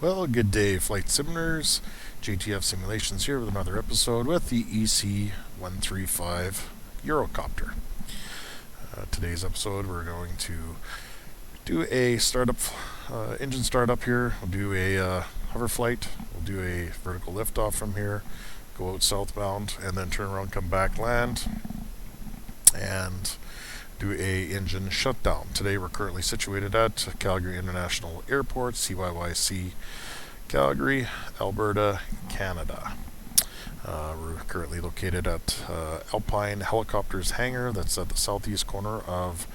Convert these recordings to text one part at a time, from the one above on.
Well, good day, flight simulers. JTF Simulations here with another episode with the EC135 Eurocopter. Today's episode, we're going to do a startup, engine startup here. We'll do a hover flight. We'll do a vertical liftoff from here, go out southbound, and then turn around, come back, land, and do a engine shutdown. Today we're currently situated at Calgary International Airport, CYYC, Calgary, Alberta, Canada. We're currently located at Alpine Helicopters hangar that's at the southeast corner of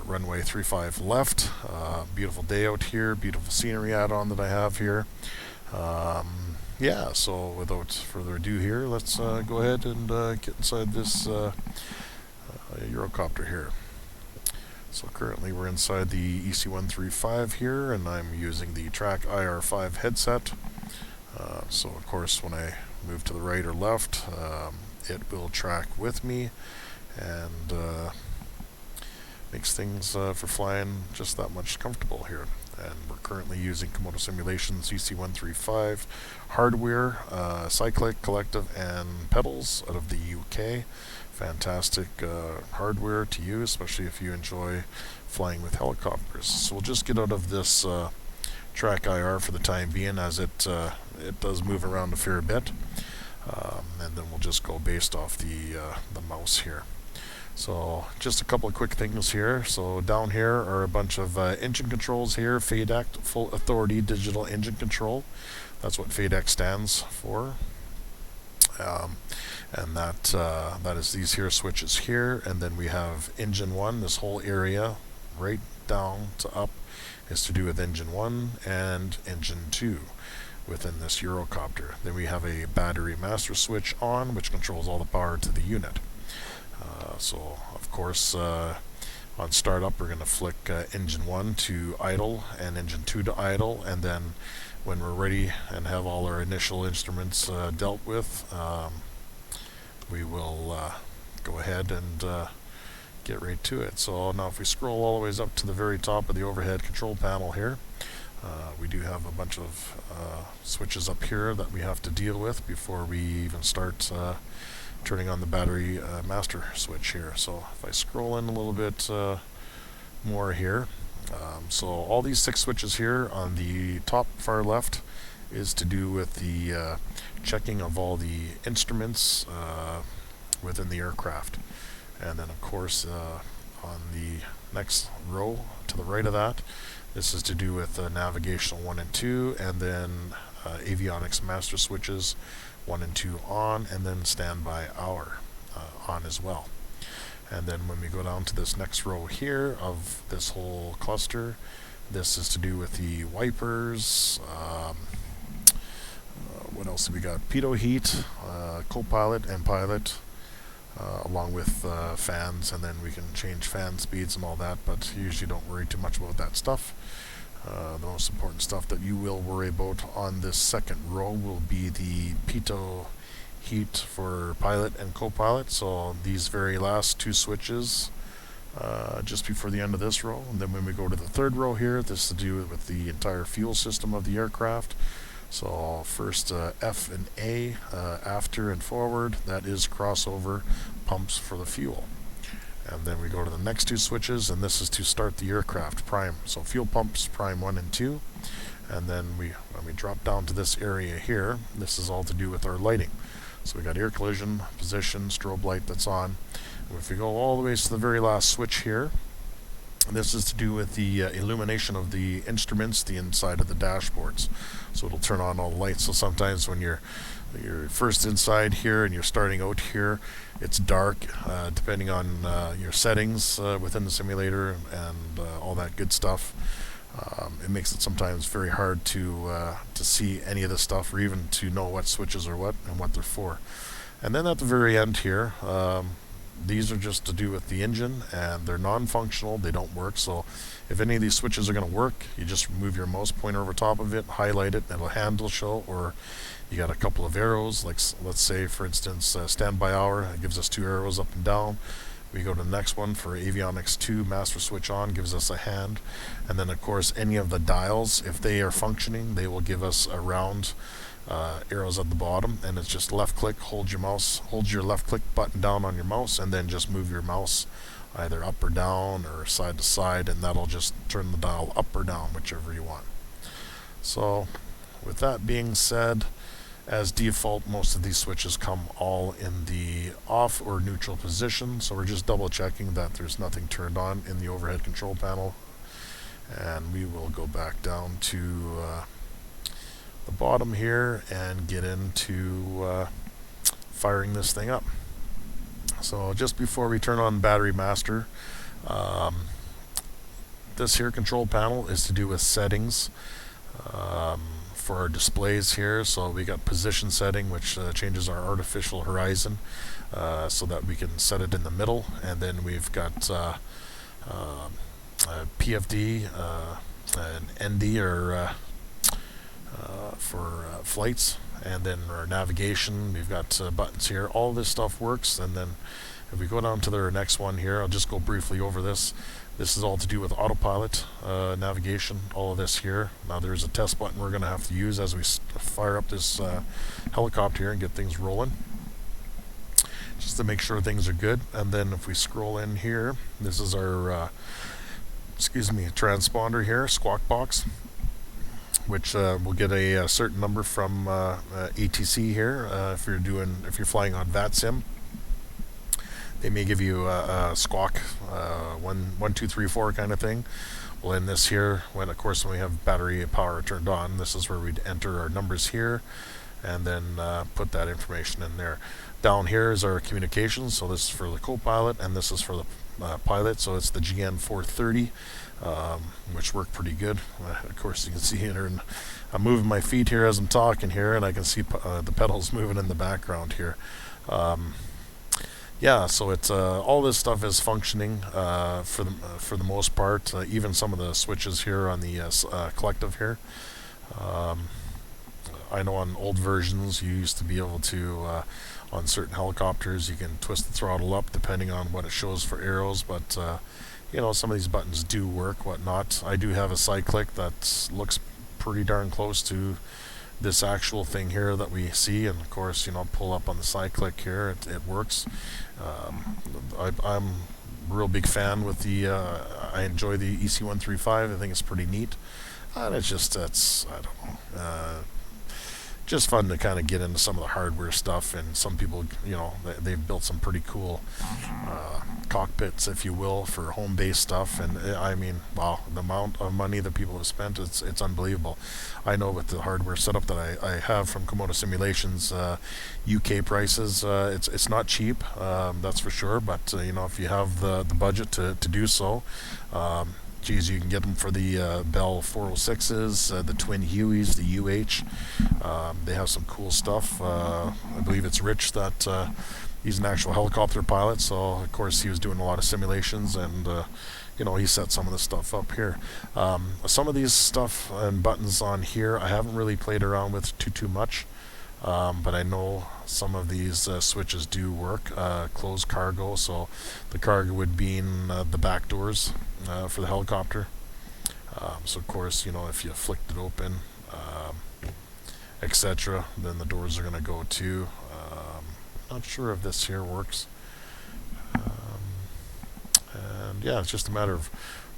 runway 35 left. Beautiful day out here, beautiful scenery add-on that I have here. Yeah, so without further ado here, let's go ahead and get inside this Eurocopter here. So currently we're inside the EC135 here, and I'm using the Track IR5 headset. So of course when I move to the right or left, it will track with me and makes things for flying just that much comfortable here. And we're currently using Komodo Simulations EC135 hardware, cyclic, collective, and pedals out of the UK. Fantastic hardware to use, especially if you enjoy flying with helicopters. So we'll just get out of this Track IR for the time being, as it does move around a fair bit, and then we'll just go based off the mouse here. So just a couple of quick things here. So down here are a bunch of engine controls here. FADEC, Full Authority Digital Engine Control. That's what FADEC stands for. And that is these here switches here. And then we have engine 1. This whole area right down to up is to do with engine 1 and engine 2 within this Eurocopter. Then we have a battery master switch on, which controls all the power to the unit. So of course on startup we're going to flick engine 1 to idle and engine 2 to idle, and then when we're ready and have all our initial instruments dealt with, we will go ahead and get right to it. So now if we scroll all the way up to the very top of the overhead control panel here, we do have a bunch of switches up here that we have to deal with before we even start turning on the battery master switch here. So if I scroll in a little bit more here, so all these 6 switches here on the top far left is to do with the checking of all the instruments within the aircraft. And then of course on the next row to the right of that, this is to do with navigational 1 and 2, and then avionics master switches 1 and 2 on, and then standby hour on as well. And then when we go down to this next row here of this whole cluster, this is to do with the wipers. What else have we got? Pitot heat, co-pilot and pilot, along with fans, and then we can change fan speeds and all that, but you usually don't worry too much about that stuff. The most important stuff that you will worry about on this second row will be the pitot heat for pilot and co-pilot. So these very last 2 switches just before the end of this row. And then when we go to the third row here, this is to do with the entire fuel system of the aircraft. So first F and A, after and forward, that is crossover pumps for the fuel. And then we go to the next 2 switches, and this is to start the aircraft prime. So fuel pumps prime 1 and 2. And then when we drop down to this area here, this is all to do with our lighting. So we got air collision, position, strobe light that's on. And if we go all the way to the very last switch here, this is to do with the illumination of the instruments, the inside of the dashboards. So it'll turn on all the lights. So sometimes when you're first inside here and you're starting out here, it's dark, depending on your settings within the simulator and all that good stuff. It makes it sometimes very hard to see any of this stuff, or even to know what switches are what and what they're for. And then at the very end here, these are just to do with the engine, and they're non-functional, they don't work. So if any of these switches are going to work, you just move your mouse pointer over top of it, highlight it, and it'll handle show. Or you got a couple of arrows, like let's say for instance standby hour, it gives us 2 arrows up and down. We go to the next one for avionics 2, master switch on, gives us a hand. And then of course any of the dials, if they are functioning, they will give us a round arrows at the bottom, and it's just left click, hold your left click button down on your mouse, and then just move your mouse either up or down or side to side, and that'll just turn the dial up or down, whichever you want. So with that being said, as default, most of these switches come all in the off or neutral position, so we're just double checking that there's nothing turned on in the overhead control panel. And we will go back down to the bottom here and get into firing this thing up. So just before we turn on battery master, this here control panel is to do with settings for our displays here. So we got position setting, which changes our artificial horizon so that we can set it in the middle, and then we've got PFD and ND or for flights, and then our navigation. We've got buttons here. All this stuff works. And then if we go down to the next one here, I'll just go briefly over this. This is all to do with autopilot navigation, all of this here. Now there's a test button we're going to have to use as we fire up this helicopter here and get things rolling, just to make sure things are good. And then if we scroll in here, this is our transponder here, squawk box, which will get a certain number from ATC here. If you're flying on VATSIM, they may give you a squawk 1, 2, 3, 4 kind of thing. Well, in this here, when we have battery power turned on, this is where we'd enter our numbers here, and then put that information in there. Down here is our communications. So this is for the co-pilot, and this is for the pilot. So it's the GN 430, which worked pretty good. Of course, you can see here, and I'm moving my feet here as I'm talking here, and I can see the pedals moving in the background here. Yeah, so it's all this stuff is functioning for the most part. Even some of the switches here on the collective here. I know on old versions you used to be able to, on certain helicopters, you can twist the throttle up depending on what it shows for arrows, but you know, some of these buttons do work, whatnot. I do have a side click that looks pretty darn close to this actual thing here that we see, and of course, you know, pull up on the side click here, it works. I'm a real big fan with the I enjoy the EC135. I think it's pretty neat, and it's just, I don't know, just fun to kind of get into some of the hardware stuff. And some people, you know, they've built some pretty cool cockpits, if you will, for home-based stuff. And I mean, wow, the amount of money that people have spent, it's unbelievable. I know with the hardware setup that I have from Komodo Simulations, UK prices, it's not cheap, that's for sure. But you know, if you have the budget to do so, geez, you can get them for the Bell 406s, the twin Hueys, the UH. They have some cool stuff. I believe it's Rich that he's an actual helicopter pilot, so of course he was doing a lot of simulations, and you know, he set some of the stuff up here. Some of these stuff and buttons on here I haven't really played around with too much, but I know some of these switches do work. Closed cargo, so the cargo would be in the back doors for the helicopter. So of course, you know, if you flicked it open, etc., then the doors are going to go too. Not sure if this here works. And yeah, it's just a matter of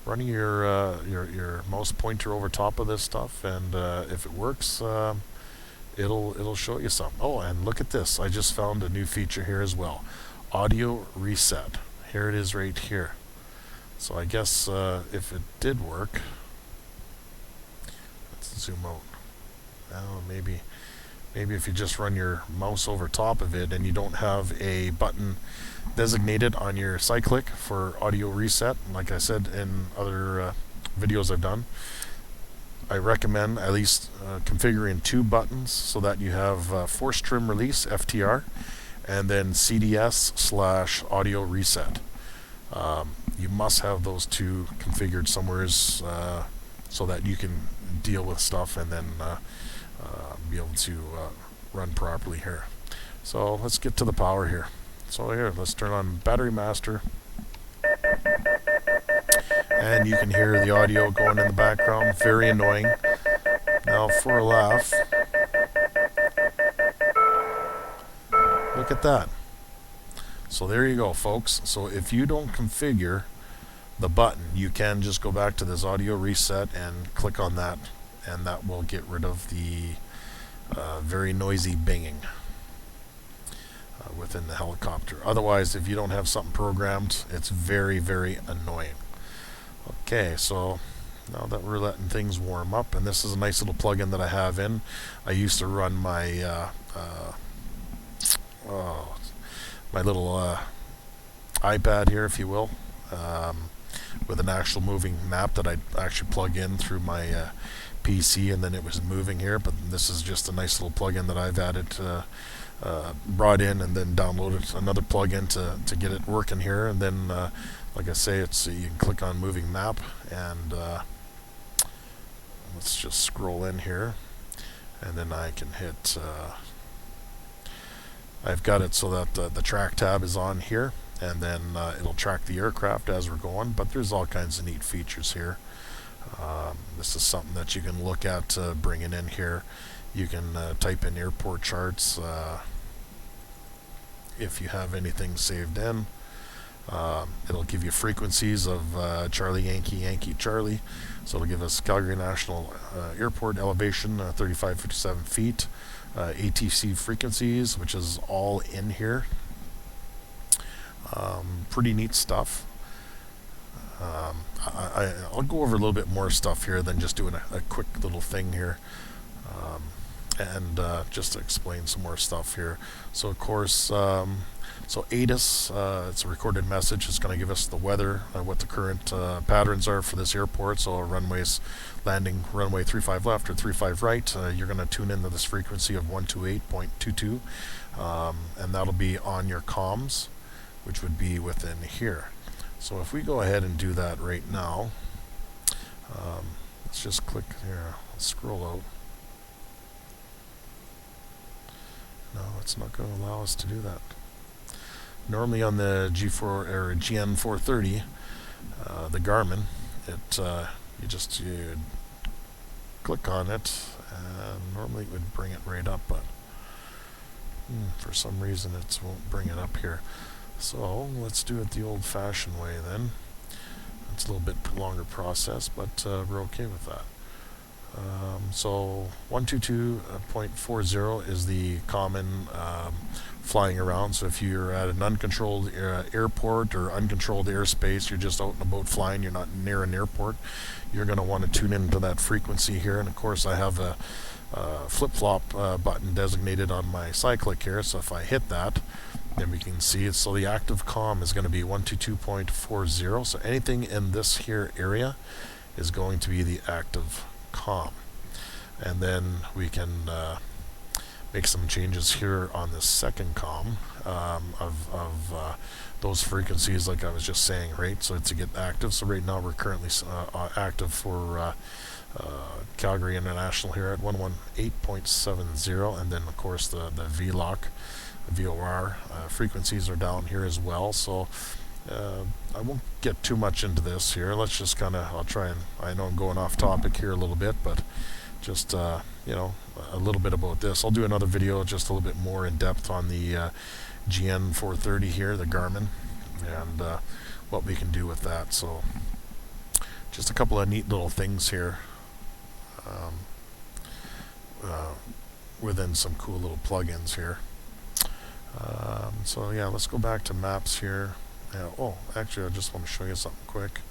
running your mouse pointer over top of this stuff, and if it works, it'll show you some. Oh, and look at this! I just found a new feature here as well. Audio reset. Here it is right here. So I guess if it did work, let's zoom out. Oh, maybe if you just run your mouse over top of it and you don't have a button designated on your side click for audio reset, like I said in other videos I've done, I recommend at least configuring 2 buttons so that you have force trim release, FTR, and then CDS/audio reset. You must have those 2 configured somewhere so that you can deal with stuff and then be able to run properly here. So let's get to the power here. So here, let's turn on battery master. And you can hear the audio going in the background. Very annoying. Now for a laugh. Look at that. So there you go, folks. So if you don't configure the button, you can just go back to this audio reset and click on that, and that will get rid of the very noisy binging within the helicopter. Otherwise, if you don't have something programmed, it's very, very annoying. Okay, so now that we're letting things warm up, and this is a nice little plug-in that I have in. I used to run my my little iPad here, if you will, with an actual moving map that I'd actually plug in through my PC, and then it was moving here. But this is just a nice little plug-in that I've added, brought in, and then downloaded another plug-in to get it working here. And then, like I say, it's you can click on moving map, and let's just scroll in here, and then I can hit. I've got it so that the track tab is on here, and then it'll track the aircraft as we're going. But there's all kinds of neat features here. This is something that you can look at bringing in here. You can type in airport charts if you have anything saved in. It'll give you frequencies of Charlie Yankee Yankee Charlie. So it'll give us Calgary National Airport elevation 3557 feet. ATC frequencies, which is all in here. Pretty neat stuff. I'll go over a little bit more stuff here than just doing a quick little thing here, and just to explain some more stuff here. So of course, so ATIS, it's a recorded message. It's going to give us the weather, what the current patterns are for this airport. So runways, landing runway 35 left or 35 right. You're going to tune into this frequency of 128.22, and that'll be on your comms, which would be within here. So if we go ahead and do that right now, let's just click here. Let's scroll out. No, it's not going to allow us to do that. Normally on the G4 or GN430, the Garmin, you click on it, and normally it would bring it right up, but for some reason it won't bring it up here. So let's do it the old-fashioned way then. It's a little bit longer process, but we're okay with that. So 122.40 is the common flying around. So if you're at an uncontrolled airport or uncontrolled airspace, you're just out and about flying, you're not near an airport, you're going to want to tune into that frequency here. And of course I have a flip-flop button designated on my cyclic here, so if I hit that, then we can see it. So the active comm is going to be 122.40. So anything in this here area is going to be the active comm. And then we can make some changes here on the second comm of those frequencies, like I was just saying, right? So to get active. So right now we're currently active for Calgary International here at 118.70, and then of course the VLOC, VOR frequencies are down here as well. So I won't get too much into this here. Let's just kind of, I'll try and, I know I'm going off topic here a little bit, but just you know, a little bit about this. I'll do another video just a little bit more in depth on the GN430 here, the Garmin, and what we can do with that. So just a couple of neat little things here within some cool little plugins here. So yeah, let's go back to maps here. Oh, actually I just want to show you something quick.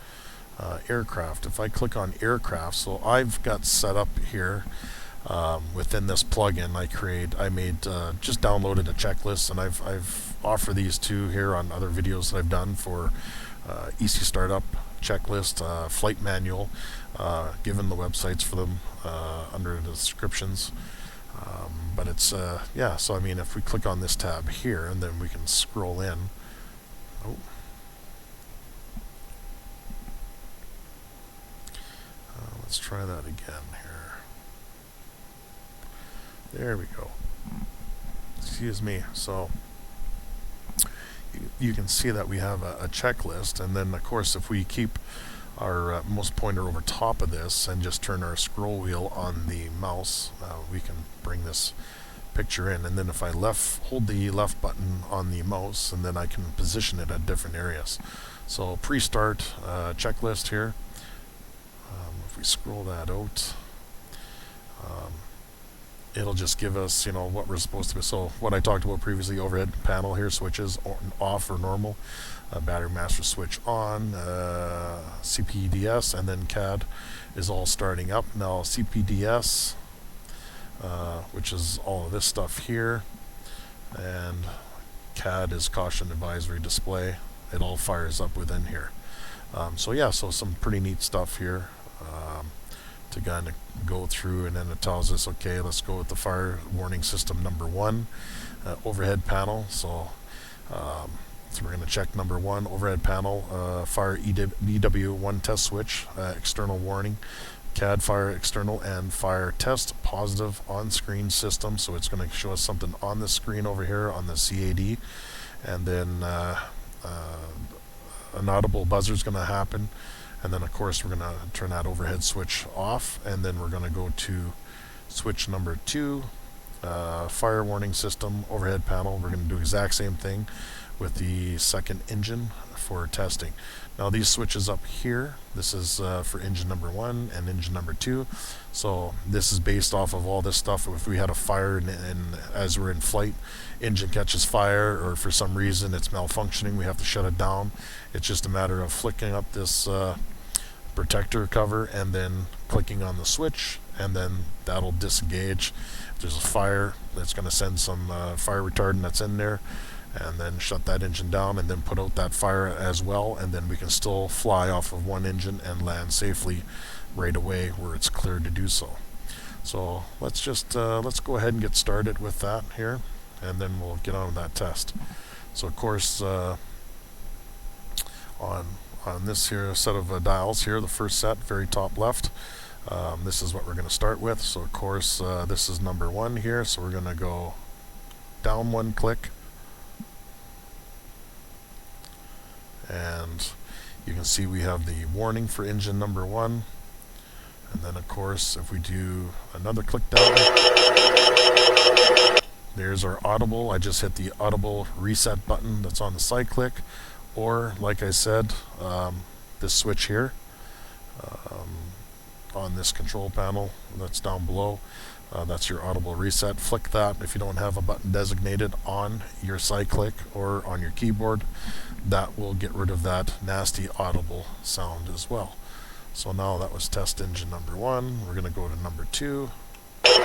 Aircraft. If I click on aircraft, so I've got set up here within this plugin I made just downloaded a checklist, and I've offered these two here on other videos that I've done for EC startup checklist, flight manual, given the websites for them under the descriptions. But it's yeah, so I mean if we click on this tab here and then we can scroll in. Oh. Let's try that again here. There we go. Excuse me. So you can see that we have a checklist, and then of course if we keep our mouse pointer over top of this and just turn our scroll wheel on the mouse, we can bring this picture in, and then if I hold the left button on the mouse, and then I can position it at different areas. So pre-start checklist here. If we scroll that out, it'll just give us, what we're supposed to be. So what I talked about previously, overhead panel here, switches off or normal, battery master switch on, CPDS, and then CAD is all starting up. Now CPDS, which is all of this stuff here, and CAD is caution advisory display. It all fires up within here. So yeah, so some pretty neat stuff here to kind of go through, and then it tells us, okay, let's go with the fire warning system number 1, overhead panel. So we're going to check number 1, overhead panel, fire EW1 test switch, external warning, CAD fire external and fire test positive on screen system. So it's going to show us something on the screen over here on the CAD, and then an audible buzzer is going to happen, and then of course we're going to turn that overhead switch off, and then we're going to go to switch number 2, fire warning system, overhead panel. We're going to do exact same thing with the second engine for testing. Now these switches up here, this is for engine number 1 and engine number 2. So this is based off of all this stuff. If we had a fire and as we're in flight, engine catches fire, or for some reason it's malfunctioning, we have to shut it down. It's just a matter of flicking up this protector cover and then clicking on the switch, and then that'll disengage. If there's a fire, that's going to send some fire retardant that's in there, and then shut that engine down, and then put out that fire as well, and then we can still fly off of one engine and land safely right away where it's cleared to do so. So let's just let's go ahead and get started with that here, and then we'll get on with that test. So of course on this here set of dials here, the first set, very top left, this is what we're going to start with. So of course this is number 1 here, so we're going to go down 1 click, and you can see we have the warning for engine number 1, and then of course if we do another click down, there's our audible. I just hit the audible reset button that's on the side click, or like I said, this switch here on this control panel that's down below, that's your audible reset. Flick that if you don't have a button designated on your side click or on your keyboard. That will get rid of that nasty audible sound as well. So now that was test engine number 1. We're going to go to number 2. And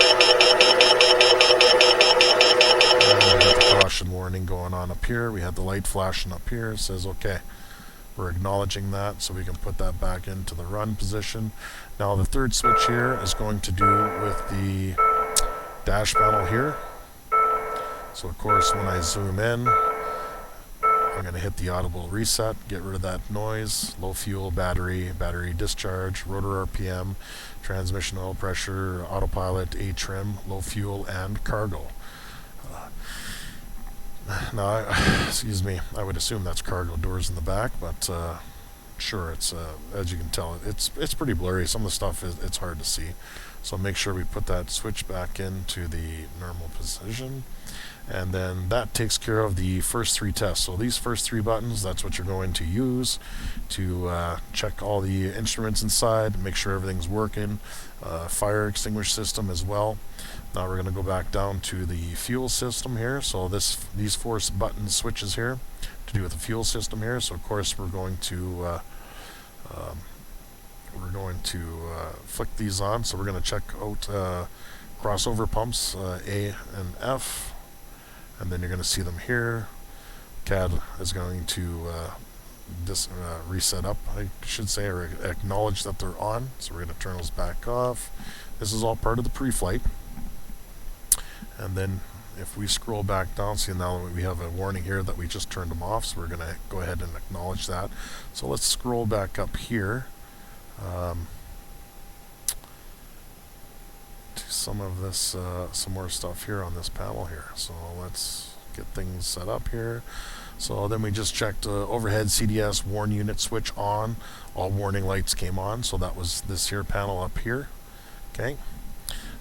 we got the caution warning going on up here. We had the light flashing up here. It says okay. We're acknowledging that, so we can put that back into the run position. Now the third switch here is going to do with the dash panel here. So of course when I zoom in, I'm going to hit the audible reset, get rid of that noise, low fuel, battery discharge, rotor RPM, transmission oil pressure, autopilot, A trim, low fuel, and cargo. Now, excuse me, I would assume that's cargo doors in the back, but sure, it's as you can tell, it's pretty blurry. Some of the stuff it's hard to see. So make sure we put that switch back into the normal position, and then that takes care of the first 3 tests. So these first 3 buttons, that's what you're going to use to check all the instruments inside, make sure everything's working. Fire extinguish system as well. Now we're going to go back down to the fuel system here. So these 4 button switches here to do with the fuel system here. So of course we're going to flick these on. So we're going to check out crossover pumps A and F, and then you're going to see them here. CAD is going to reset up, I should say, or acknowledge that they're on. So we're going to turn those back off. This is all part of the pre-flight. And then if we scroll back down, see now we have a warning here that we just turned them off, so we're going to go ahead and acknowledge that. So let's scroll back up here to some of this, some more stuff here on this panel here. So let's get things set up here. So then we just checked overhead CDS warn unit switch on. All warning lights came on, so that was this here panel up here. Okay.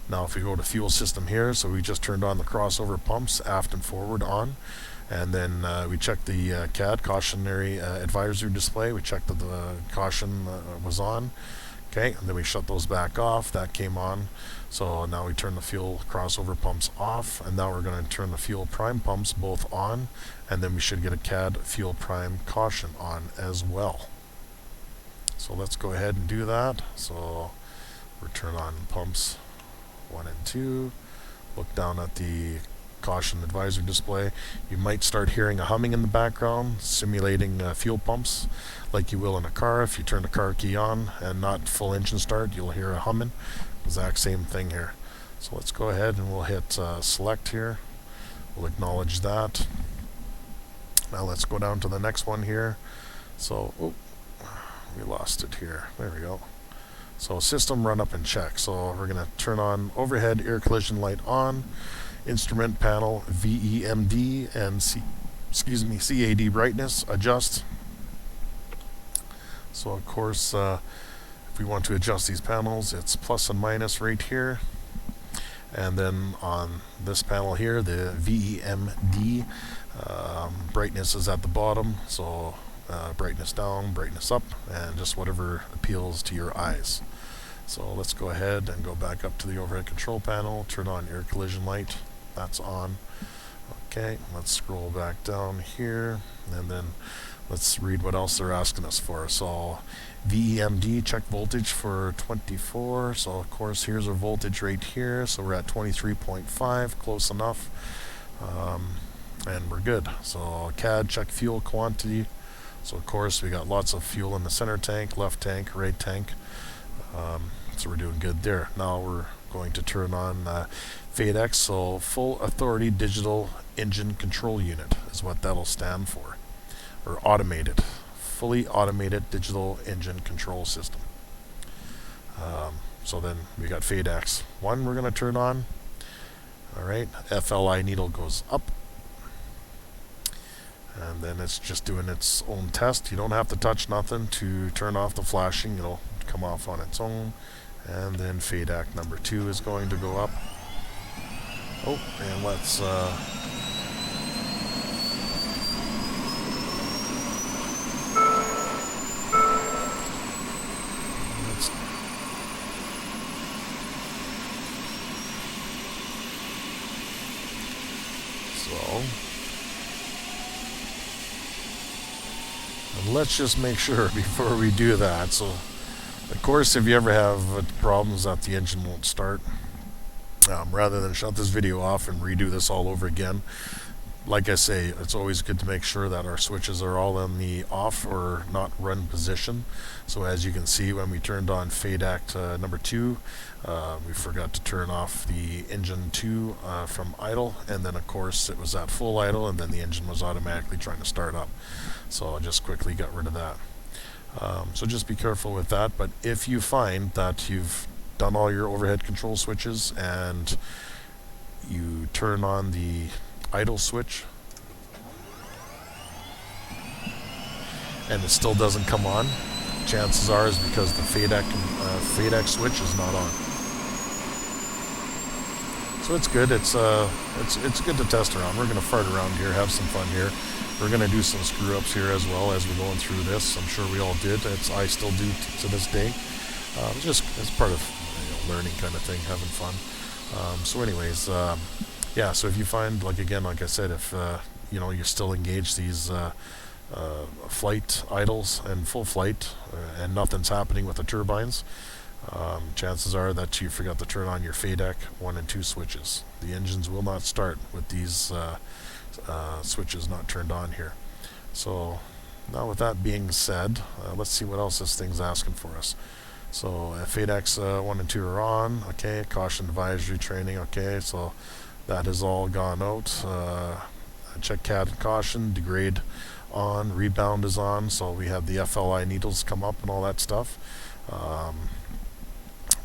Now if we go to fuel system here, so we just turned on the crossover pumps, aft and forward on. And then we checked the CAD, cautionary advisory display. We checked that the caution was on. Okay, and then we shut those back off. That came on. So now we turn the fuel crossover pumps off, and now we're going to turn the fuel prime pumps both on, and then we should get a CAD fuel prime caution on as well. So let's go ahead and do that. So we'll turn on pumps 1 and 2. Look down at the caution advisory display. You might start hearing a humming in the background, simulating fuel pumps like you will in a car. If you turn the car key on and not full engine start, you'll hear a humming. Exact same thing here. So let's go ahead and we'll hit select here. We'll acknowledge that. Now let's go down to the next one here. So we lost it here. There we go. So system run up and check. So we're going to turn on overhead air collision light on, instrument panel VEMD and CAD brightness adjust. So of course if we want to adjust these panels, it's plus and minus right here. And then on this panel here, the VEMD brightness is at the bottom. So brightness down, brightness up, and just whatever appeals to your eyes. So let's go ahead and go back up to the overhead control panel, turn on air collision light. That's on. Okay, let's scroll back down here, and then let's read what else they're asking us for. So Vmd check voltage for 24. So of course here's our voltage right here. So we're at 23.5, close enough, and we're good. So CAD check fuel quantity. So of course we got lots of fuel in the center tank, left tank, right tank. So we're doing good there. Now we're going to turn on FADEX, so Full Authority Digital Engine Control Unit is what that'll stand for, or automated, fully automated digital engine control system. So then we got FADEX 1 we're going to turn on. Alright, FLI needle goes up, and then it's just doing its own test. You don't have to touch nothing to turn off the flashing. It'll come off on its own. And then FADEX number 2 is going to go up. Oh, and let's let's just make sure before we do that. So of course, if you ever have problems that the engine won't start, rather than shut this video off and redo this all over again, like I say, it's always good to make sure that our switches are all in the off or not run position. So as you can see, when we turned on FADEX number 2, we forgot to turn off the engine 2 from idle, and then of course it was at full idle, and then the engine was automatically trying to start up. So I just quickly got rid of that. So just be careful with that. But if you find that you've done all your overhead control switches and you turn on the idle switch and it still doesn't come on, chances are is because the FADEX switch is not on. So it's good. It's good to test around. We're going to fart around here, have some fun here. We're going to do some screw ups here as well as we're going through this. I'm sure we all did. I still do to this day. Just as part of learning kind of thing, having fun. So anyways, yeah. So if you find, like I said, if you still engage these flight idles and full flight, and nothing's happening with the turbines, chances are that you forgot to turn on your FADEX 1 and 2 switches. The engines will not start with these switches not turned on here. So now with that being said, let's see what else this thing's asking for us. So FADEX 1 and 2 are on. Okay, caution advisory training. Okay, so that has all gone out. Check CAD and caution, degrade on, rebound is on. So we have the FLI needles come up and all that stuff.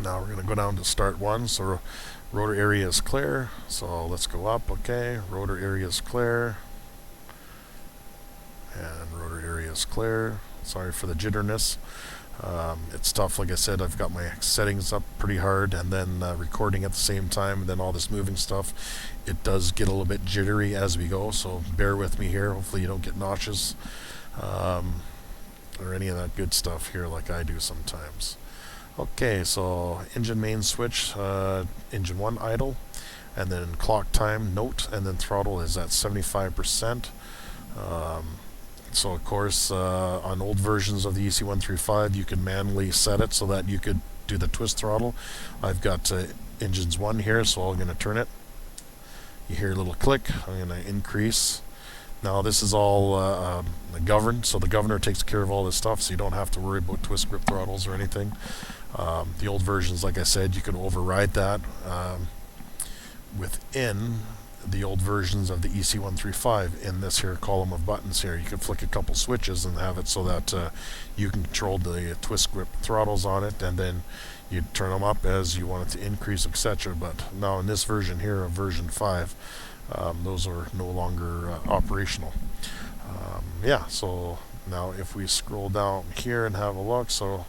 Now we're going to go down to start 1. So rotor area is clear. So let's go up. Okay, rotor area is clear. And rotor area is clear. Sorry for the jitterness. It's tough. Like I said, I've got my settings up pretty hard and then recording at the same time and then all this moving stuff. It does get a little bit jittery as we go, so bear with me here. Hopefully you don't get nauseous or any of that good stuff here like I do sometimes. Okay, so engine main switch, engine 1 idle, and then clock time note, and then throttle is at 75%. So of course, on old versions of the EC135, you could manually set it so that you could do the twist throttle. I've got engines 1 here, so I'm going to turn it. You hear a little click. I'm going to increase. Now this is all governed, so the governor takes care of all this stuff, so you don't have to worry about twist grip throttles or anything. The old versions, like I said, you could override that within the old versions of the EC135 in this here column of buttons here. You could flick a couple switches and have it so that you can control the twist grip throttles on it, and then you turn them up as you want it to increase, etc. But now in this version here of version 5, those are no longer operational. Yeah, so now if we scroll down here and have a look, so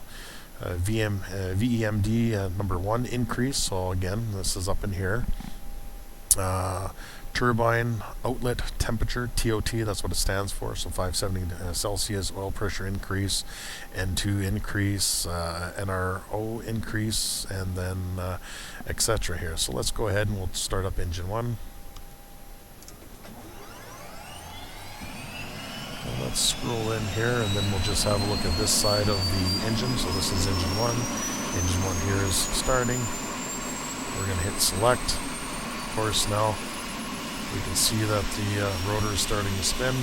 Vmd number 1 increase, so again this is up in here. Turbine outlet temperature, TOT, that's what it stands for, so 570 Celsius, oil pressure increase, N2 increase, NRO increase, and then etc. here. So let's go ahead and we'll start up engine 1. And let's scroll in here and then we'll just have a look at this side of the engine. So this is engine 1. Engine 1 here is starting. We're going to hit select. Of course, now we can see that the rotor is starting to spin.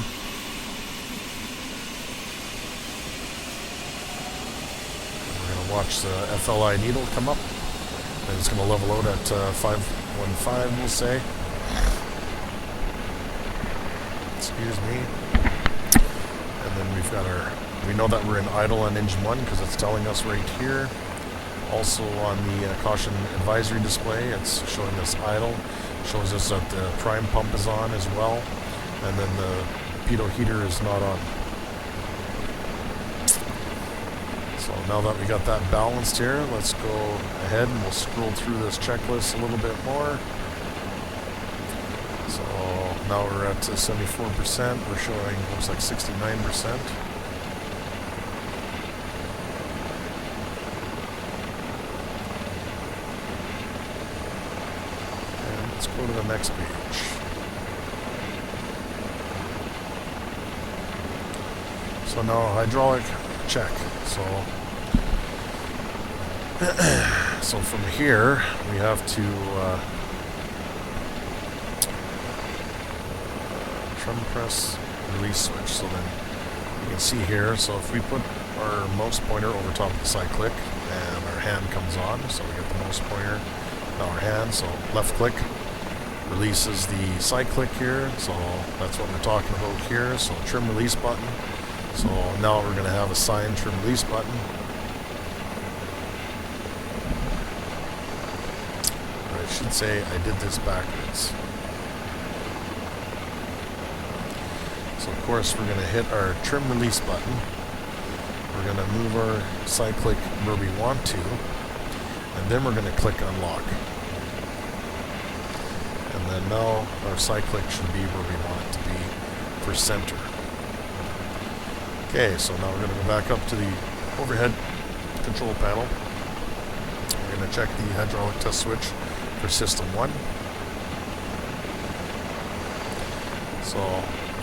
And we're going to watch the FLI needle come up, and it's going to level out at 515, we'll say. Excuse me. And then we've got we know that we're in idle on engine 1 because it's telling us right here. Also on the caution advisory display, it's showing us idle. Shows us that the prime pump is on as well, and then the pitot heater is not on. So now that we got that balanced here, let's go ahead and we'll scroll through this checklist a little bit more. So now we're at 74%. We're showing, looks like 69%. Let's go to the next page. So now hydraulic check. So from here we have to trim press release switch. So then you can see here. So if we put our mouse pointer over top of the cyclic and our hand comes on, so we get the mouse pointer, now our hand. So left click releases the cyclic here, so that's what we're talking about here. So trim release button. So now we're going to have a signed trim release button. Or I should say I did this backwards. So of course we're going to hit our trim release button. We're going to move our cyclic where we want to, and then we're going to click unlock. And then now our cyclic should be where we want it to be for center. Okay, so now we're going to go back up to the overhead control panel. We're going to check the hydraulic test switch for system 1. So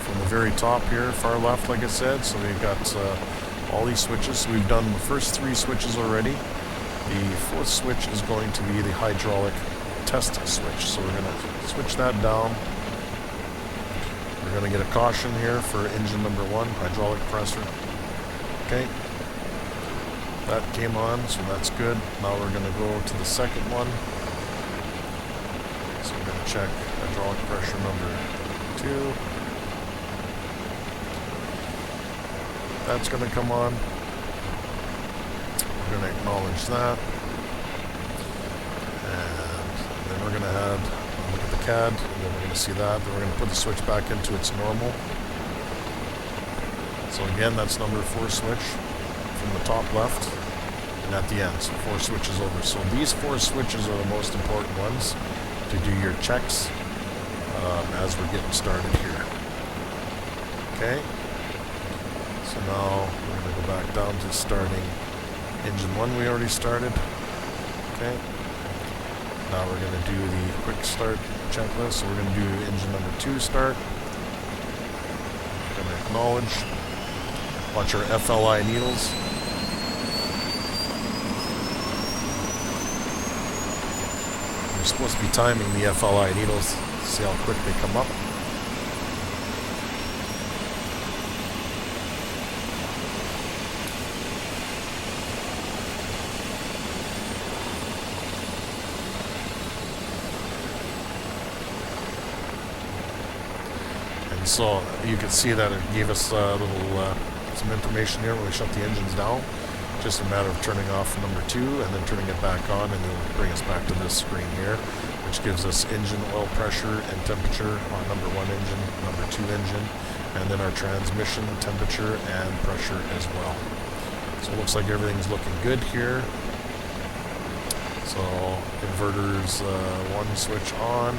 from the very top here, far left, like I said, so we've got all these switches. So we've done the first 3 switches already. The 4th switch is going to be the hydraulic test switch. So we're going to switch that down. We're going to get a caution here for engine number 1, hydraulic pressure. Okay. That came on, so that's good. Now we're going to go to the second one. So we're going to check hydraulic pressure number 2. That's going to come on. We're going to acknowledge that. CAD, and then we're going to see that. Then we're going to put the switch back into its normal. So again, that's number 4 switch from the top left, and at the end, so 4 switches over. So these 4 switches are the most important ones to do your checks as we're getting started here. Okay, so now we're going to go back down to starting engine 1 we already started. Okay, now we're going to do the quick start checklist. So we're going to do engine number 2 start. We're going to acknowledge. Watch our FLI needles. You're supposed to be timing the FLI needles. See how quick they come up. And so you can see that it gave us a little some information here when we shut the engines down. Just a matter of turning off number 2 and then turning it back on, and it'll bring us back to this screen here, which gives us engine oil pressure and temperature on number 1 engine, number 2 engine, and then our transmission temperature and pressure as well. So it looks like everything's looking good here. So inverters 1 switch on.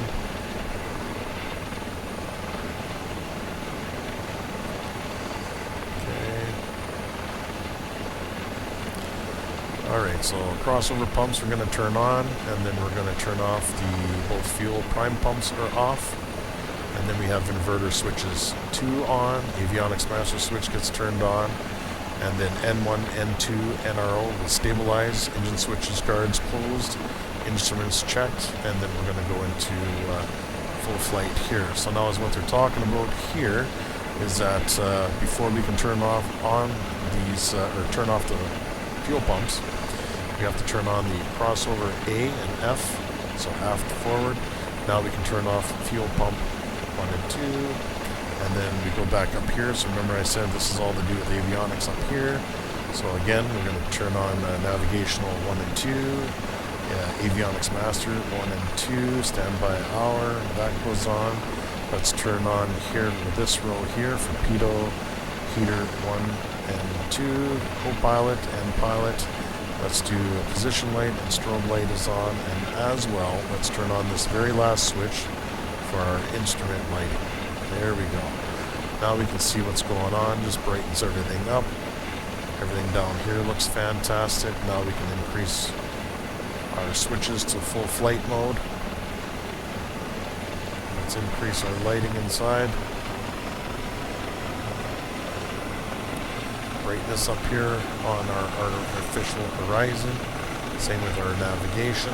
Alright, so crossover pumps we're going to turn on, and then we're going to turn off the both fuel prime pumps are off. And then we have inverter switches 2 on, avionics master switch gets turned on, and then N1, N2, NRO will stabilize, engine switches guards closed, instruments checked, and then we're going to go into full flight here. So now is what they're talking about here is that before we can turn off on these, or turn off the fuel pumps, we have to turn on the crossover A and F, so aft forward. Now we can turn off fuel pump 1 and 2, and then we go back up here. So remember I said this is all to do with avionics up here. So again, we're going to turn on navigational 1 and 2, avionics master 1 and 2, standby hour, that goes on. Let's turn on here with this row here for pitot, heater 1 and 2, co-pilot and pilot. Let's do a position light and strobe light is on, and as well, let's turn on this very last switch for our instrument lighting. There we go. Now we can see what's going on, just brightens everything up. Everything down here looks fantastic. Now we can increase our switches to full flight mode. Let's increase our lighting inside. Brightness up here on our artificial horizon. Same with our navigation.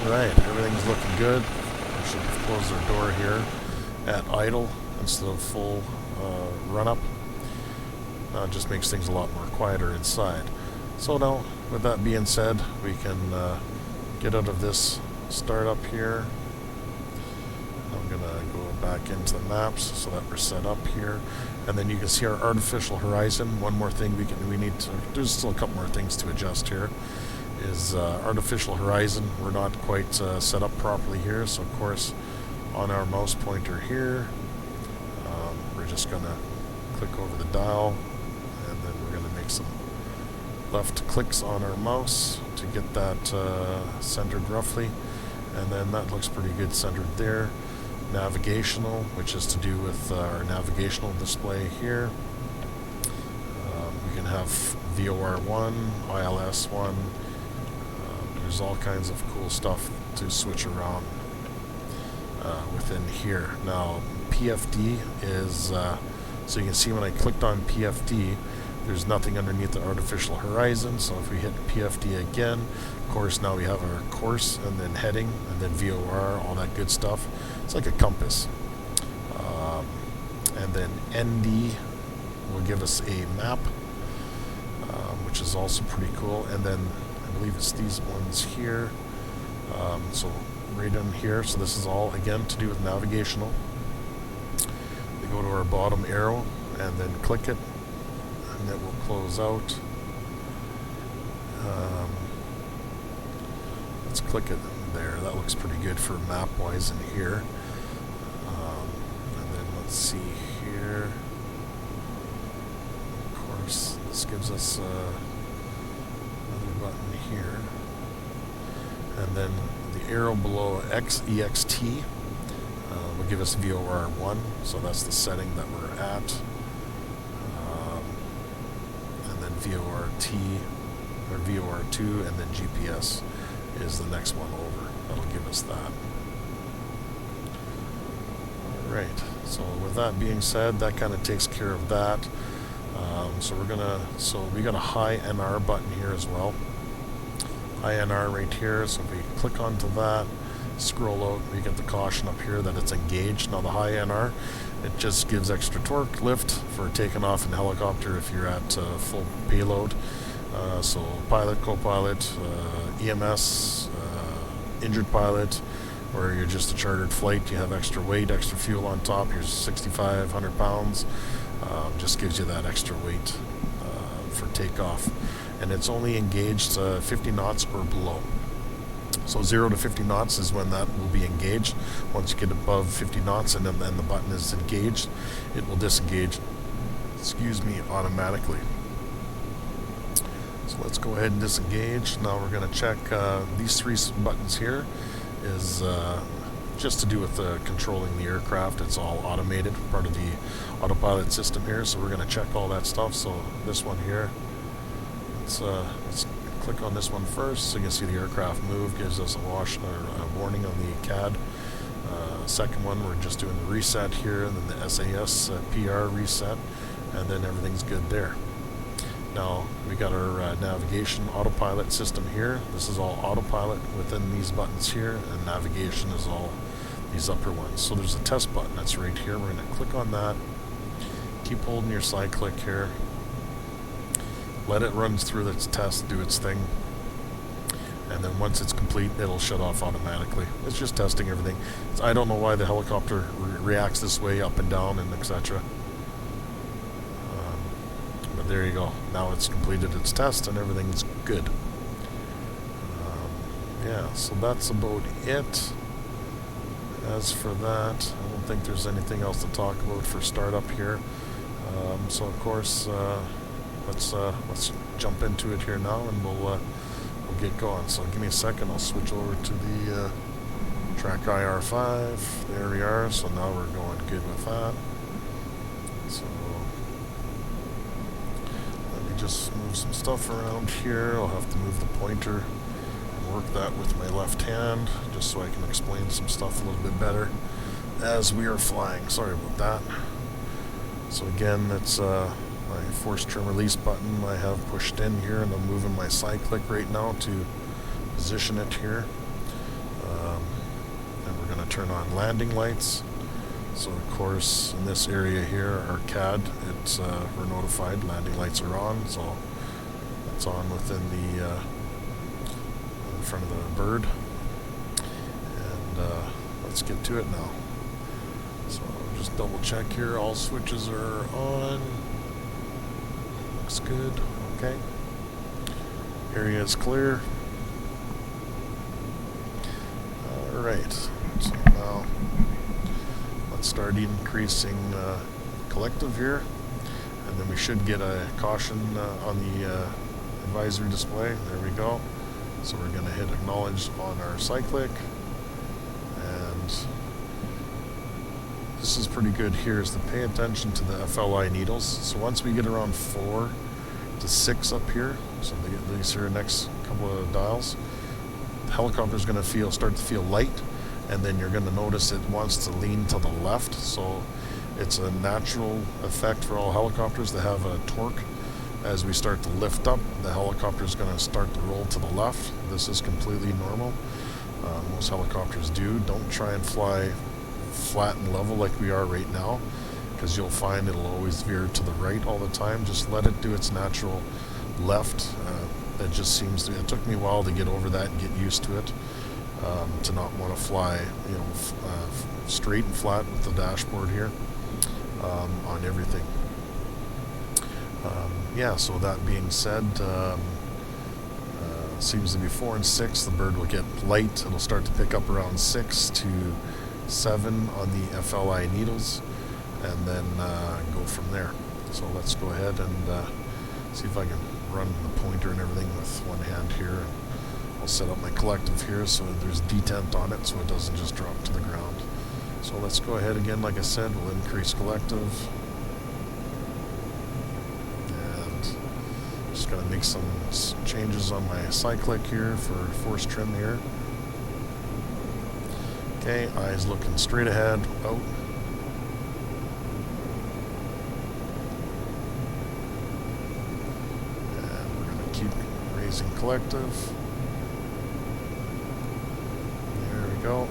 Alright, everything's looking good. We should close our door here at idle instead of full run up. It just makes things a lot more quieter inside. So now, with that being said, we can get out of this startup here. I'm going to go back into the maps so that we're set up here. And then you can see our artificial horizon. One more thing we need to, there's still a couple more things to adjust here, is artificial horizon. We're not quite set up properly here, so of course on our mouse pointer here, we're just going to click over the dial, and then we're going to make some left clicks on our mouse to get that centered roughly, and then that looks pretty good centered there. Navigational, which is to do with our navigational display here. We can have VOR1, ILS1. There's all kinds of cool stuff to switch around within here. Now PFD is, so you can see when I clicked on PFD, there's nothing underneath the artificial horizon. So if we hit PFD again, of course now we have our course and then heading and then VOR, all that good stuff. It's like a compass. And then ND will give us a map, which is also pretty cool. And then I believe it's these ones here. So right in here. So this is all again to do with navigational. We go to our bottom arrow and then click it, and it will close out. let's click it there. That looks pretty good for map-wise in here. And then let's see here. Of course, this gives us another button here. And then the arrow below EXT will give us VOR1, so that's the setting that we're at. And then VORT, or VOR2, and then GPS is the next one over. That'll give us that. Alright, so with that being said, that kind of takes care of that. So we got a high NR button here as well. High NR right here, so if we click onto that, scroll out, we get the caution up here that it's engaged. Now the high NR, it just gives extra torque lift for taking off in helicopter if you're at full payload. So pilot, co-pilot, EMS, injured pilot, or you're just a chartered flight, you have extra weight, extra fuel on top, you're 6,500 pounds, just gives you that extra weight for takeoff. And it's only engaged 50 knots or below. So 0 to 50 knots is when that will be engaged. Once you get above 50 knots and then the button is engaged, it will disengage, automatically. So let's go ahead and disengage. Now we're going to check these three buttons here is just to do with controlling the aircraft. It's all automated, part of the autopilot system here, so we're going to check all that stuff. So this one here, let's click on this one first so you can see the aircraft move, gives us a warning on the CAD. Second one, we're just doing the reset here, and then the SAS PR reset, and then everything's good there. Now we got our navigation autopilot system here. This is all autopilot within these buttons here, and navigation is all these upper ones. So there's a test button that's right here. We're going to click on that. Keep holding your side click here. Let it run through its test, do its thing, and then once it's complete, it'll shut off automatically. It's just testing everything. I don't know why the helicopter reacts this way, up and down, and etc. But there you go. Now it's completed its test, and everything's good. Yeah, so that's about it. As for that, I don't think there's anything else to talk about for startup here. So of course, let's jump into it here now, and we'll get going. So give me a second. I'll switch over to the track IR5. There we are. So now we're going good with that. So let me just move some stuff around here. I'll have to move the pointer and work that with my left hand, just so I can explain some stuff a little bit better as we are flying. Sorry about that. So again, it's my force trim release button I have pushed in here, and I'm moving my side click right now to position it here. And we're going to turn on landing lights. So of course in this area here, our CAD, we're notified landing lights are on, so it's on within the in front of the bird. And let's get to it now. So just double check here, all switches are on. Looks good. Okay. Area is clear. Alright. So now let's start increasing collective here. And then we should get a caution on the advisory display. There we go. So we're going to hit acknowledge on our cyclic. And this is pretty good here, is to pay attention to the FLI needles. So once we get around 4 to 6 up here, so these are the next couple of dials, the helicopter is going to start to feel light, and then you're going to notice it wants to lean to the left. So it's a natural effect for all helicopters to have a torque. As we start to lift up, the helicopter is going to start to roll to the left. This is completely normal. Most helicopters do. Don't try and fly flat and level like we are right now, because you'll find it'll always veer to the right all the time. Just let it do its natural left. It just seems to, it took me a while to get over that and get used to it, to not want to fly, straight and flat with the dashboard here on everything. Yeah, so that being said, seems to be 4 and 6. The bird will get light. It'll start to pick up around 6 to 7 on the FLI needles, and then go from there. So let's go ahead and see if I can run the pointer and everything with one hand here. I'll set up my collective here so there's detent on it so it doesn't just drop to the ground. So let's go ahead again, like I said, we'll increase collective. And just gotta make some changes on my cyclic here for force trim here. Okay, eyes looking straight ahead, out. And we're gonna keep raising collective. There we go.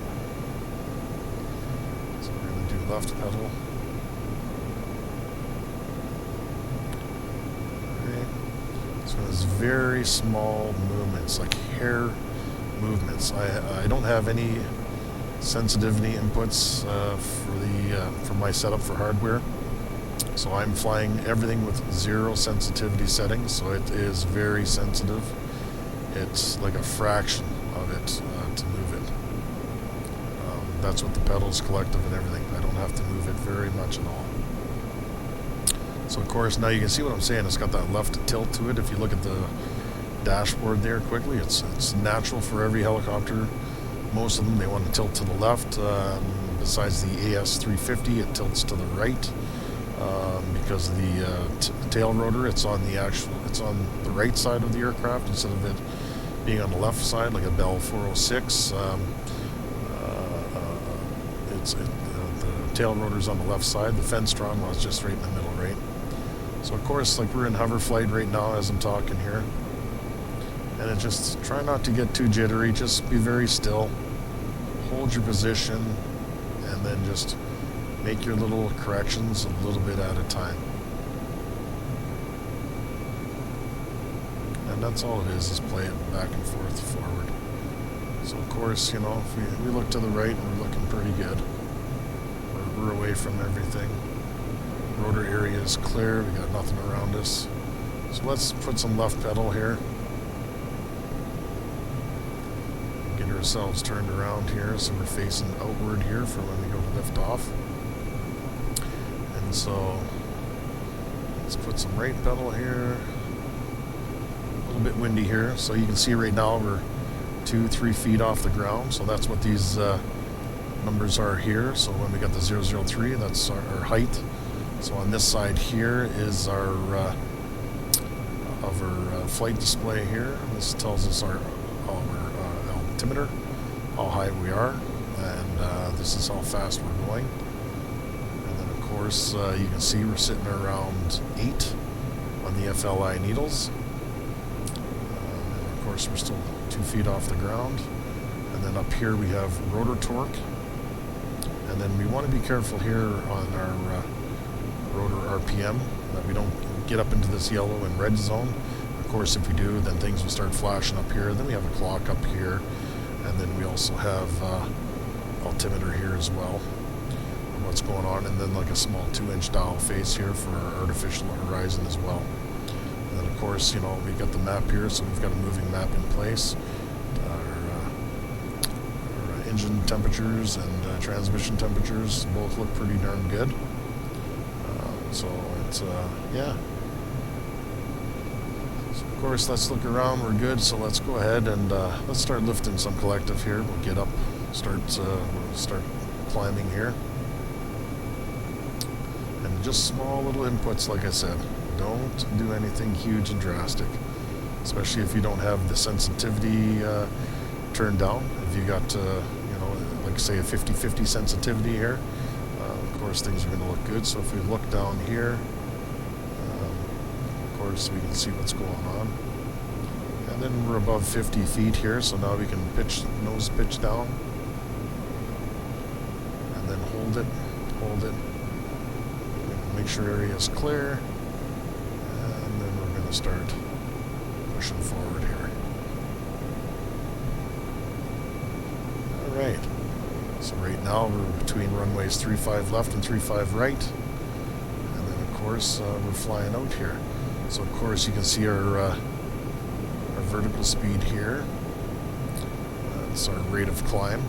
So we're going to do left pedal. Okay. So it's very small movements, like hair movements. I don't have any sensitivity inputs for my setup for hardware. So I'm flying everything with 0 sensitivity settings, so it is very sensitive. It's like a fraction of it to move it. That's what the pedals, collective, and everything. I don't have to move it very much at all. So of course now you can see what I'm saying. It's got that left tilt to it. If you look at the dashboard there quickly, it's natural for every helicopter. Most of them, they want to tilt to the left. Besides the AS350, it tilts to the right. Because of the tail rotor, it's on the right side of the aircraft instead of it being on the left side like a Bell 406. The tail rotor's on the left side. The Fenstron was just right in the middle, right? So of course, like we're in hover flight right now as I'm talking here, and it just try not to get too jittery. Just be very still, hold your position, and then just make your little corrections a little bit at a time. And that's all it is play it back and forth forward. So of course, you know, if we look to the right, we're looking pretty good. We're away from everything. Rotor area is clear, we got nothing around us. So let's put some left pedal here. Get ourselves turned around here so we're facing outward here for when we go to lift off. And so let's put some right pedal here. A little bit windy here, so you can see right now we're 2-3 feet off the ground. So that's what these numbers are here. So when we got the 003, that's our height. So on this side here is our flight display here. This tells us our altimeter, how high we are, and this is how fast we're going. And then of course you can see we're sitting around 8 on the FLI needles. And of course we're still 2 feet off the ground. And then up here we have rotor torque. And then we want to be careful here on our rotor RPM that we don't get up into this yellow and red zone. Of course, if we do, then things will start flashing up here. Then we have a clock up here, and then we also have altimeter here as well, and what's going on, and then like a small 2-inch dial face here for our artificial horizon as well. And then of course, you know, we got the map here, so we've got a moving map in place. Our engine temperatures and transmission temperatures both look pretty darn good. So it's yeah. So of course, let's look around. We're good. So let's go ahead and let's start lifting some collective here. We'll get up, we'll start climbing here, and just small little inputs. Like I said, don't do anything huge and drastic, especially if you don't have the sensitivity turned down. If you got you know, like say a 50-50 sensitivity here. Of course, things are going to look good. So if we look down here, of course, we can see what's going on. And then we're above 50 feet here, so now we can nose pitch down. And then hold it. Make sure area is clear. And then we're going to start pushing forward here. All right. So right now we're between runways 35 left and 35 right, and then of course we're flying out here. So of course you can see our vertical speed here. That's our rate of climb.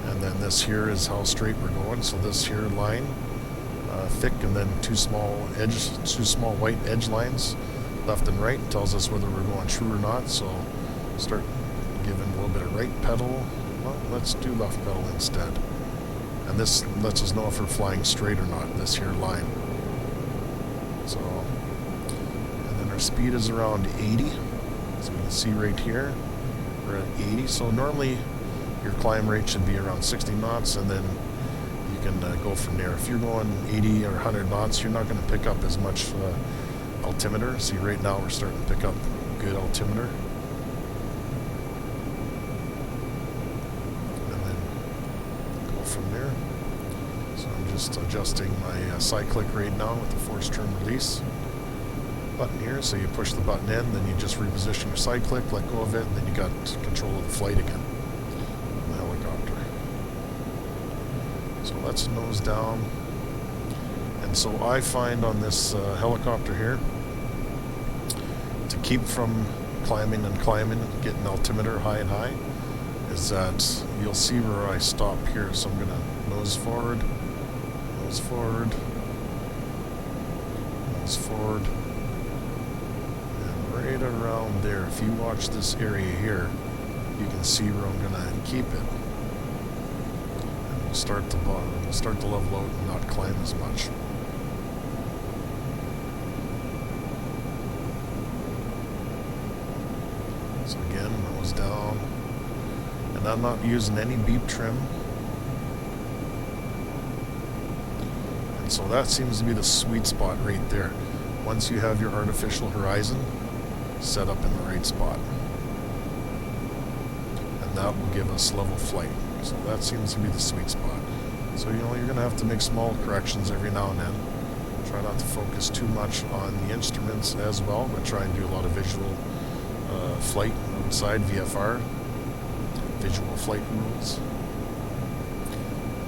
And then this here is how straight we're going. So this here line, thick, and then two small white edge lines, left and right, tells us whether we're going true or not. So start giving a little bit of right pedal. Well, let's do left pedal instead. And this lets us know if we're flying straight or not, this here line. So, and then our speed is around 80. So we can see right here, we're at 80. So normally your climb rate should be around 60 knots, and then you can go from there. If you're going 80 or 100 knots, you're not going to pick up as much altimeter. See, right now we're starting to pick up good altimeter. And then go from there. So I'm just adjusting my cyclic right now with the force turn release button here. So you push the button in, then you just reposition your cyclic, let go of it, and then you got control of the flight again. The helicopter. So let's nose down. And so I find on this helicopter here, to keep from climbing and climbing, getting altimeter high and high, is that you'll see where I stop here. So I'm going to nose forward, nose forward, nose forward, and right around there. If you watch this area here, you can see where I'm going to keep it. And we'll start the bottom. We'll start to level out and not climb as much. So again, nose down. And I'm not using any beep trim. And so that seems to be the sweet spot right there. Once you have your artificial horizon set up in the right spot. And that will give us level flight. So that seems to be the sweet spot. So you're going to have to make small corrections every now and then. Try not to focus too much on the instruments as well, but try and do a lot of visual flight outside, VFR, visual flight rules,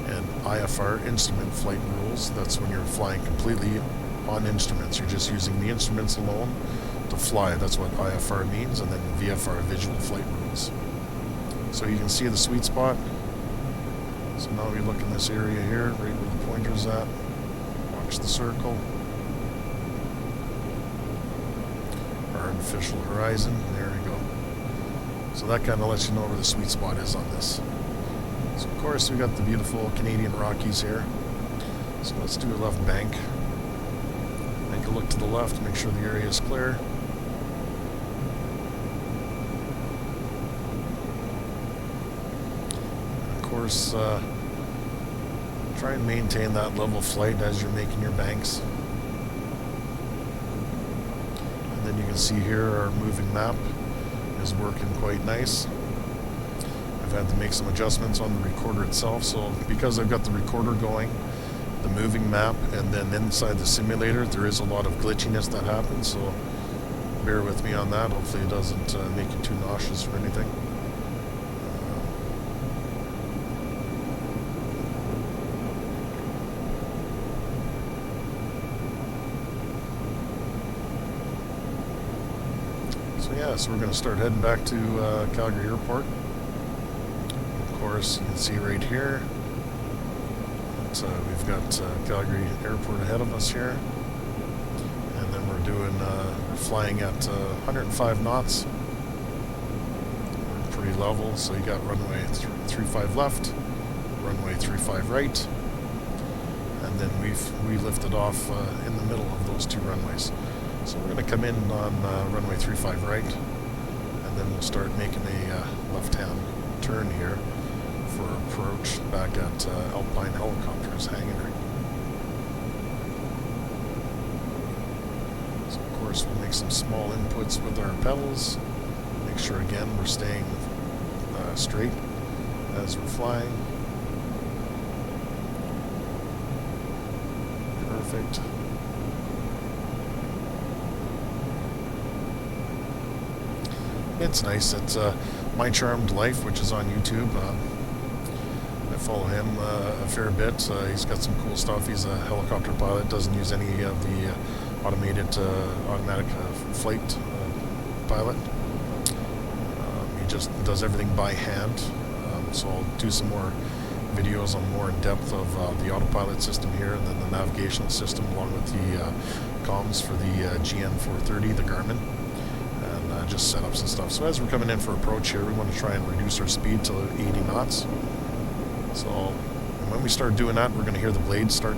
and IFR, instrument flight rules. That's when you're flying completely on instruments. You're just using the instruments alone to fly. That's what IFR means, and then VFR, visual flight rules. So you can see the sweet spot. So now we look in this area here, right where the pointer's at. Watch the circle. Artificial horizon, there we go. So that kind of lets you know where the sweet spot is on this. So of course we got the beautiful Canadian Rockies here. So let's do a left bank. Make a look to the left, make sure the area is clear. And of course, try and maintain that level flight as you're making your banks. And then you can see here our moving map is working quite nice. I've had to make some adjustments on the recorder itself, so because I've got the recorder going, the moving map, and then inside the simulator there is a lot of glitchiness that happens, so bear with me on that. Hopefully it doesn't make you too nauseous or anything. So we're going to start heading back to Calgary Airport. Of course, you can see right here that we've got Calgary Airport ahead of us here. And then we're flying at 105 knots. We're pretty level, so you got runway 35 left, runway 35 right, and then we lifted off in the middle of those two runways. So we're going to come in on runway 35 right, and then we'll start making a left-hand turn here for approach back at Alpine Helicopters hangar. So of course we'll make some small inputs with our pedals. Make sure again we're staying straight as we're flying. Perfect. It's nice. It's My Charmed Life, which is on YouTube. I follow him a fair bit. He's got some cool stuff. He's a helicopter pilot. Doesn't use any of the automatic flight pilot. just does everything by hand. So I'll do some more videos on more in depth of the autopilot system here, and then the navigational system along with the comms for the GN430, the Garmin, and just setups and stuff. So as we're coming in for approach here, we want to try and reduce our speed to 80 knots. So when we start doing that, we're going to hear the blades start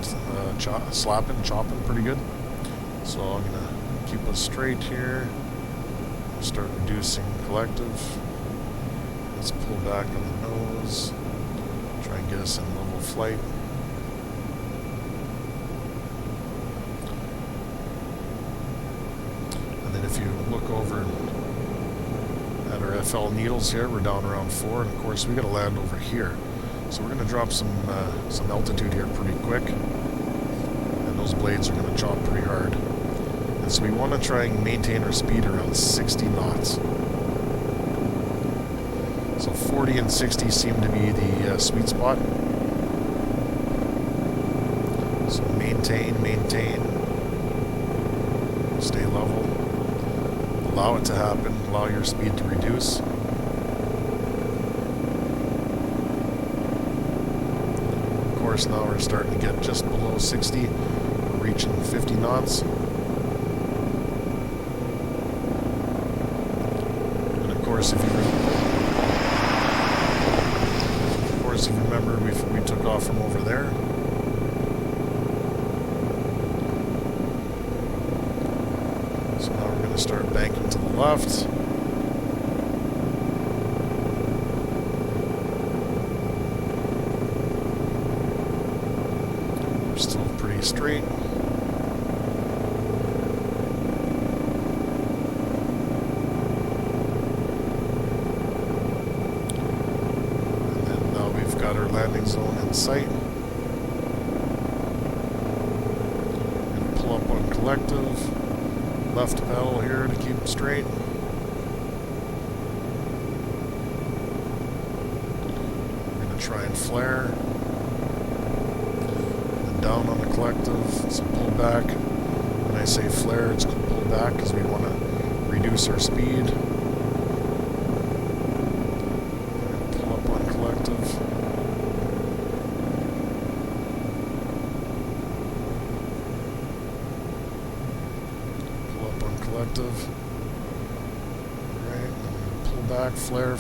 chopping pretty good. So I'm going to keep us straight here. Start reducing collective. Let's pull back on the nose. Try and get us in level flight. And then if you look over at our FL needles here, we're down around 4, and of course we got to land over here. So we're going to drop some altitude here pretty quick, and those blades are going to chop pretty hard. And so we want to try and maintain our speed around 60 knots. So 40 and 60 seem to be the sweet spot. So maintain, stay level, allow it to happen, allow your speed to reduce. Of course, now we're starting to get just below 60, we're reaching 50 knots. And of course, if you remember, we took off from over there. So now we're going to start banking to the left. We're still pretty straight. Got our landing zone in sight. And pull up on collective. Left pedal here to keep straight. We're going to try and flare. And down on the collective. So pull back. When I say flare, it's pull back because we want to reduce our speed. Pull up on collective. Collective. Alright, pull back, flare.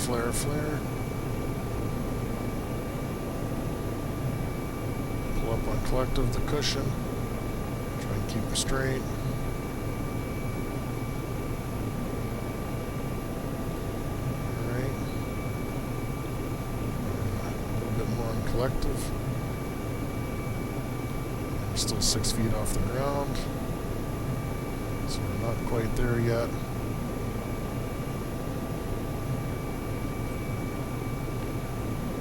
Pull up on collective, the cushion. Try and keep them straight. Alright. A little bit more on collective. We're still 6 feet off the ground. So we're not quite there yet.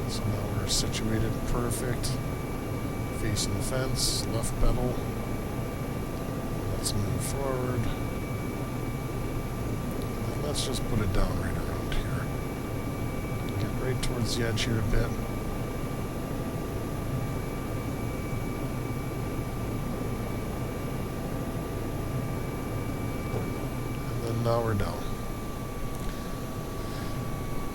So now we're situated perfect. Facing the fence, left pedal. Let's move forward. And let's just put it down right around here. Get right towards the edge here a bit. Now we're down.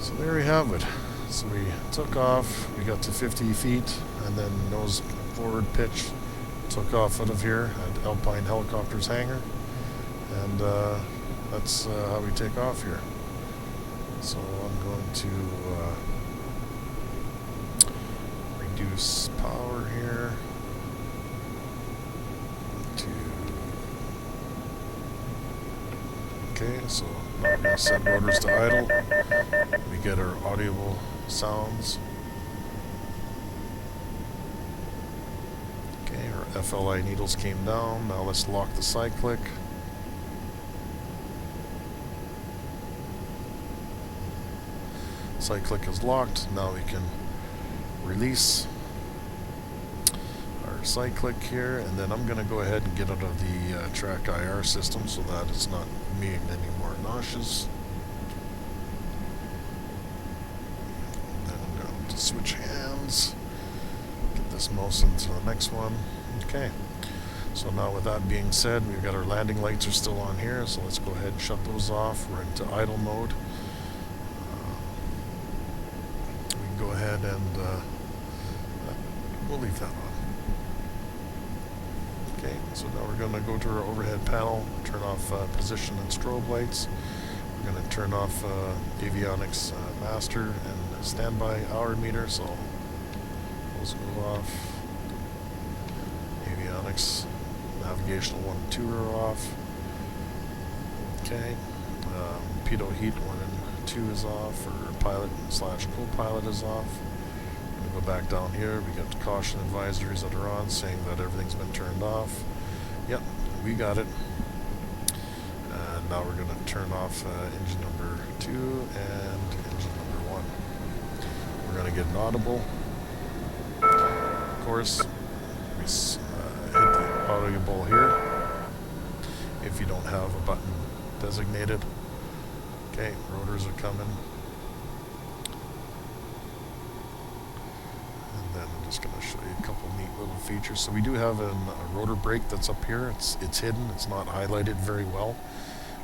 So there we have it. So we took off, we got to 50 feet, and then nose forward pitch, took off out of here at Alpine Helicopters hangar, and that's how we take off here. So I'm going to reduce power here to okay, so now we're going to set rotors to idle. We get our audible sounds. Okay, our FLI needles came down. Now let's lock the cyclic. Cyclic is locked. Now we can release our cyclic here, and then I'm going to go ahead and get out of the track IR system so that it's not being any more nauseous. And then I'm going to switch hands, get this mouse into the next one. Okay, so now with that being said, we've got our landing lights are still on here, so let's go ahead and shut those off. We're into idle mode. ahead and we'll leave that on. Okay, so now we're going to go to our overhead panel, turn off position and strobe lights. We're going to turn off avionics master and standby hour meter, so those go off. Avionics navigational 1 and 2 are off. Okay, pitot heat 1 and 2 is off, or pilot / co-pilot is off. I'm going to go back down here. We got the caution advisories that are on saying that everything's been turned off. Yep, we got it. And now we're going to turn off engine number 2 and engine number 1. We're going to get an audible. Of course, we hit the audible here if you don't have a button designated. Okay, rotors are coming. And then I'm just going to show you a couple neat little features. So we do have a rotor brake that's up here. It's hidden. It's not highlighted very well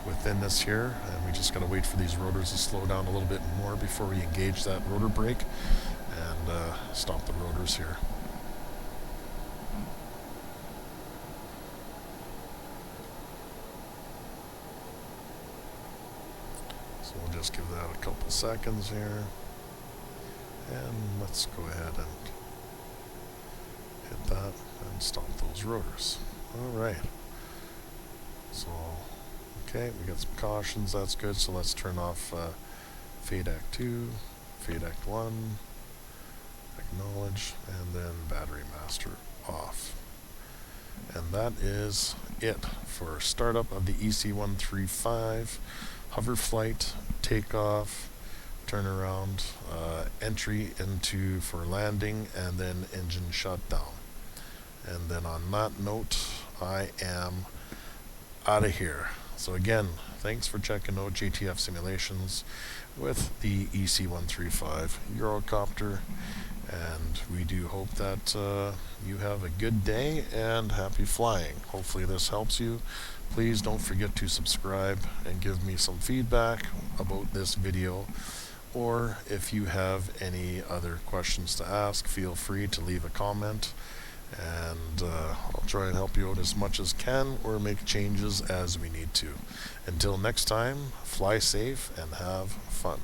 within this here. And we just got to wait for these rotors to slow down a little bit more before we engage that rotor brake and stop the rotors here. So we'll just give that a couple seconds here. And let's go ahead and hit that and stop those rotors. Alright. So, okay, we got some cautions, that's good. So let's turn off Fade Act 2, Fade Act 1, acknowledge, and then Battery Master off. And that is it for startup of the EC135, hover flight, takeoff, turnaround, entry into for landing, and then engine shutdown. And then on that note, I am out of here. So again, thanks for checking out JTF Simulations with the EC135 Eurocopter, and we do hope that you have a good day and happy flying. Hopefully this helps you. Please don't forget to subscribe and give me some feedback about this video, or if you have any other questions to ask, feel free to leave a comment, and I'll try and help you out as much as can or make changes as we need to. Until next time, fly safe and have fun.